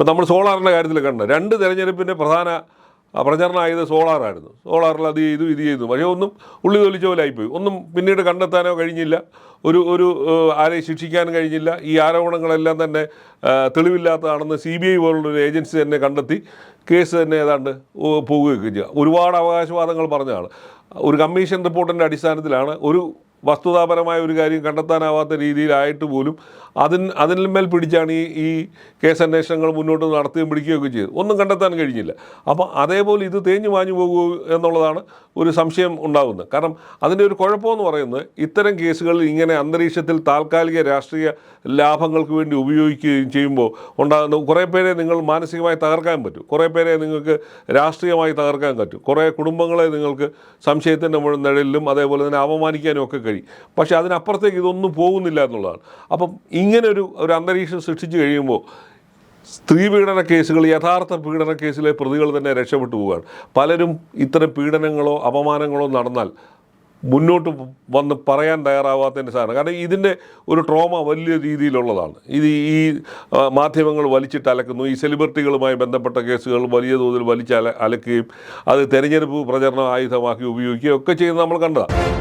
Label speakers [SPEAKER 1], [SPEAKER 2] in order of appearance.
[SPEAKER 1] ഇപ്പം നമ്മൾ സോളാറിൻ്റെ കാര്യത്തിൽ കണ്ട 2 തെരഞ്ഞെടുപ്പിൻ്റെ പ്രധാന പ്രചരണമായത് സോളാറായിരുന്നു. സോളാറിൽ അത് ചെയ്തു ഇത് ചെയ്തു, പക്ഷേ ഒന്നും ഉള്ളി തൊലിച്ച പോലെ ആയിപ്പോയി. ഒന്നും പിന്നീട് കണ്ടെത്താനോ കഴിഞ്ഞില്ല, ഒരു ആരെയും ശിക്ഷിക്കാനും കഴിഞ്ഞില്ല. ഈ ആരോപണങ്ങളെല്ലാം തന്നെ തെളിവില്ലാത്തതാണെന്ന് CBI പോലുള്ളൊരു ഏജൻസി തന്നെ കണ്ടെത്തി കേസ് തന്നെ ഏതാണ്ട് പോവുകയൊക്കെ ചെയ്യുക. ഒരുപാട് അവകാശവാദങ്ങൾ പറഞ്ഞതാണ്. ഒരു കമ്മീഷൻ റിപ്പോർട്ടിൻ്റെ അടിസ്ഥാനത്തിലാണ് ഒരു വസ്തുതാപരമായ ഒരു കാര്യം കണ്ടെത്താനാവാത്ത രീതിയിലായിട്ട് പോലും അതിന്മേൽ പിടിച്ചാണ് ഈ കേസന്വേഷണങ്ങൾ മുന്നോട്ട് നടത്തുകയും പിടിക്കുകയൊക്കെ ചെയ്തത്. ഒന്നും കണ്ടെത്താൻ കഴിഞ്ഞില്ല. അപ്പോൾ അതേപോലെ ഇത് തേഞ്ഞു മാഞ്ഞു പോകുമോ എന്നുള്ളതാണ് ഒരു സംശയം ഉണ്ടാകുന്നത്. കാരണം അതിൻ്റെ ഒരു കുഴപ്പമെന്ന് പറയുന്നത് ഇത്തരം കേസുകളിൽ ഇങ്ങനെ അന്തരീക്ഷത്തിൽ താൽക്കാലിക രാഷ്ട്രീയ ലാഭങ്ങൾക്ക് വേണ്ടി ഉപയോഗിക്കുകയും ചെയ്യുമ്പോൾ ഉണ്ടാകുന്ന കുറേ പേരെ നിങ്ങൾ മാനസികമായി തകർക്കാൻ പറ്റും, കുറേ പേരെ നിങ്ങൾക്ക് രാഷ്ട്രീയമായി തകർക്കാൻ പറ്റും, കുറേ കുടുംബങ്ങളെ നിങ്ങൾക്ക് സംശയത്തിൻ്റെ നിഴലിലും അതേപോലെ തന്നെ അപമാനിക്കാനും ഒക്കെ കഴിയും. പക്ഷേ അതിനപ്പുറത്തേക്ക് ഇതൊന്നും പോകുന്നില്ല എന്നുള്ളതാണ്. അപ്പം ഇങ്ങനെ ഒരു അന്തരീക്ഷം സൃഷ്ടിച്ചു കഴിയുമ്പോൾ സ്ത്രീ പീഡന കേസുകൾ, യഥാർത്ഥ പീഡന കേസിലെ പ്രതികൾ തന്നെ രക്ഷപ്പെട്ടു പോവുകയാണ്. പലരും ഇത്തരം പീഡനങ്ങളോ അപമാനങ്ങളോ നടന്നാൽ മുന്നോട്ട് വന്ന് പറയാൻ തയ്യാറാവാത്തതിൻ്റെ സാധനം. കാരണം ഇതിൻ്റെ ഒരു ട്രോമ വലിയ രീതിയിലുള്ളതാണ്. ഈ മാധ്യമങ്ങൾ വലിച്ചിട്ട് അലക്കുന്നു. ഈ സെലിബ്രിറ്റികളുമായി ബന്ധപ്പെട്ട കേസുകൾ വലിയ തോതിൽ അലക്കുകയും അത് തെരഞ്ഞെടുപ്പ് പ്രചരണ ആയുധമാക്കി ഉപയോഗിക്കുകയും ഒക്കെ ചെയ്യുന്നത് നമ്മൾ കണ്ടതാണ്.